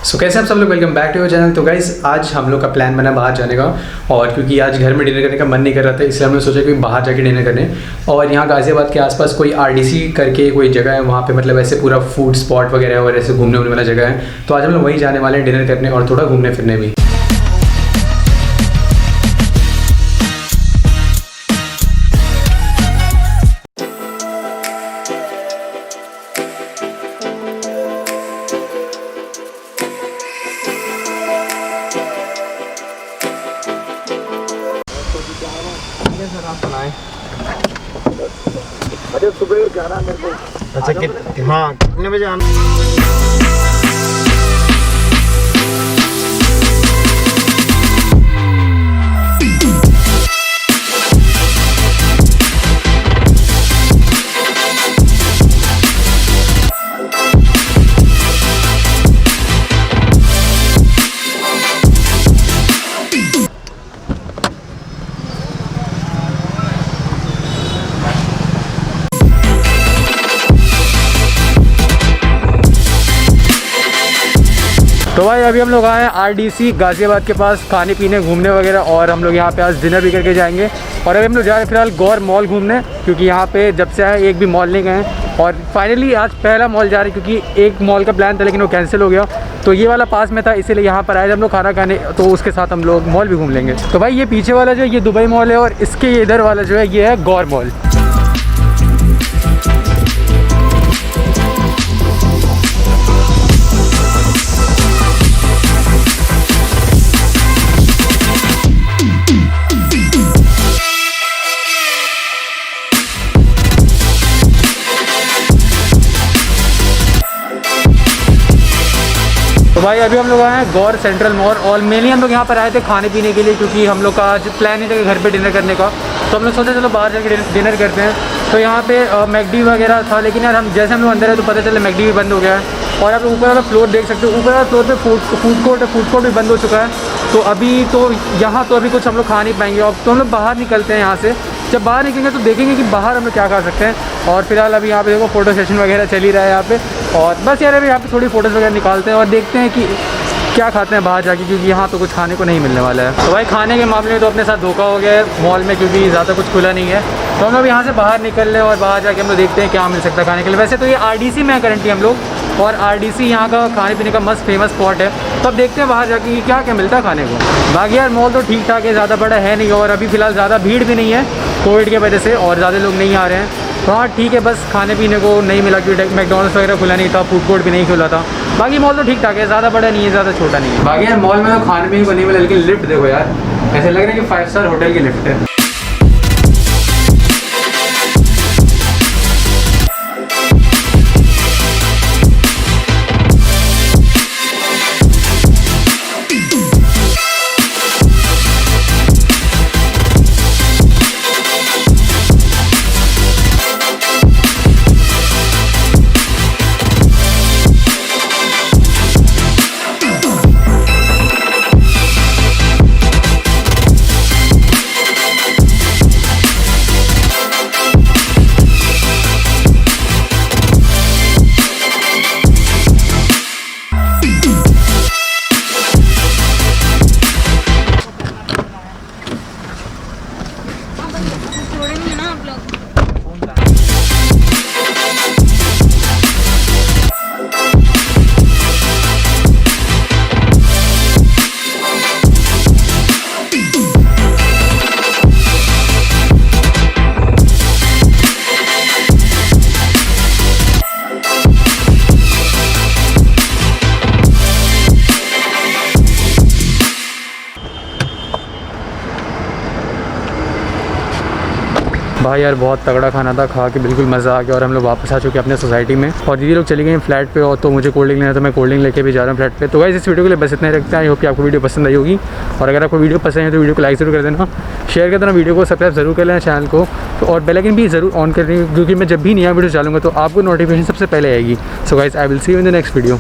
सो कैसे आप सब लोग, welcome back to your channel. तो गाइस आज हम लोग का प्लान बना बाहर जाने का, और क्योंकि आज घर में डिनर करने का मन नहीं कर रहा था इसलिए हमने सोचा कि बाहर जाके डिनर करने। और यहाँ गाजियाबाद के आसपास कोई RDC करके कोई जगह है, वहाँ पे मतलब ऐसे पूरा फूड स्पॉट वगैरह और ऐसे घूमने वाला जगह है। तो आज हम लोग वहीं जाने वाले हैं डिनर करने और थोड़ा घूमने फिरने भी। अरे सुबह जाना मेरे को। अच्छा हाँ, कितने बजे आना? तो भाई अभी हम लोग आए हैं RDC गाज़ियाबाद के पास खाने पीने घूमने वगैरह, और हम लोग यहाँ पे आज डिनर भी करके जाएंगे। और अभी हम लोग जा रहे हैं फिलहाल गौर मॉल घूमने, क्योंकि यहाँ पे जब से आए एक भी मॉल नहीं गए हैं। और फाइनली आज पहला मॉल जा रहे हैं, क्योंकि एक मॉल का प्लान था लेकिन वो कैंसिल हो गया। तो ये वाला पास में था, इसीलिए यहाँ पर आए हम लोग खाना खाने, तो उसके साथ हम लोग मॉल भी घूम लेंगे। तो भाई ये पीछे वाला जो है ये दुबई मॉल है, और इसके इधर वाला जो है ये है गौर मॉल। तो भाई अभी हम लोग आए हैं गौर सेंट्रल मॉल, और मेनली हम लोग यहाँ पर आए थे खाने पीने के लिए, क्योंकि हम लोग का आज प्लान है घर पे डिनर करने का। तो हम लोग सोचा चलो बाहर जाके डिनर करते हैं। तो यहाँ पे मैकडी वगैरह था, लेकिन यार हम जैसे हम लोग अंदर है तो पता चला मैकडी भी बंद हो गया है। और आप ऊपर वाला फ्लोर देख सकते हो, ऊपर वाला फ्लोर पे फूड कोर्ट है, फूड कोर्ट भी बंद हो चुका है। तो अभी तो यहाँ तो अभी कुछ हम लोग खा नहीं पाएंगे। अब तो हम लोग बाहर निकलते हैं यहाँ से, जब बाहर निकलेंगे तो देखेंगे कि बाहर हम लोग क्या खा सकते हैं। और फिलहाल अभी यहाँ पे देखो फोटो सेशन वगैरह चल ही रहा है यहाँ पे, और बस यार अभी यहाँ पे थोड़ी फोटोज़ वगैरह निकालते हैं और देखते हैं कि क्या खाते हैं बाहर जाके, क्योंकि यहाँ तो कुछ खाने को नहीं मिलने वाला है। तो भाई खाने के मामले में तो अपने साथ धोखा हो गया है मॉल में, क्योंकि ज़्यादा कुछ खुला नहीं है। तो हम लोग यहाँ से बाहर निकल रहे हैं और बाहर जाके हम लोग देखते हैं क्या मिल सकता है खाने के लिए। वैसे तो ये RDC में है करंटली हम लोग, और RDC यहाँ का खाने पीने का मस्त फेमस स्पॉट है। तो अब देखते हैं बाहर जाके क्या क्या मिलता है खाने को। बाकी यार मॉल तो ठीक ठाक है, ज़्यादा बड़ा है नहीं, और अभी फ़िलहाल ज़्यादा भीड़ भी नहीं है कोविड की वजह से, और ज़्यादा लोग नहीं आ रहे हैं। तो हाँ ठीक है, बस खाने पीने को नहीं मिला, क्योंकि मैकडॉनल्ड्स वगैरह खुला नहीं था, फूड कोर्ट भी नहीं खुला था। बाकी मॉल तो ठीक ठाक है, ज़्यादा बड़ा नहीं है, ज़्यादा छोटा नहीं है। बाकी यार मॉल में तो खाने में ही बने हुए, लेकिन लिफ्ट देखो यार, ऐसे लग रहा है कि 5 स्टार होटल की लिफ्ट है। भाई यार बहुत तगड़ा खाना था, खा के बिल्कुल मज़ा आ गया। और हम लोग वापस आ चुके हैं अपने सोसाइटी में, और दीदी लोग चली गई फ्लैट पे, और तो मुझे कोल्ड ड्रिंक लेना, तो मैं कोल्ड ड्रिंक लेके भी जा रहा हूँ फ्लैट पे। तो गाइस इस वीडियो के लिए बस इतना ही रखते हैं। आई होप कि आपको वीडियो पसंद आई होगी, और अगर आपको वीडियो पसंद है तो वीडियो को लाइक ज़रूर कर देना, शेयर कर देना, वीडियो को सब्सक्राइब जरूर कर लेना चैनल को, तो और बेल आइकन भी ज़रूर ऑन कर देंगे, क्योंकि मैं जब भी नया वीडियो डालूंगा तो आपको नोटिफिकेशन सबसे पहले आएगी। So guys I will see you in the next video.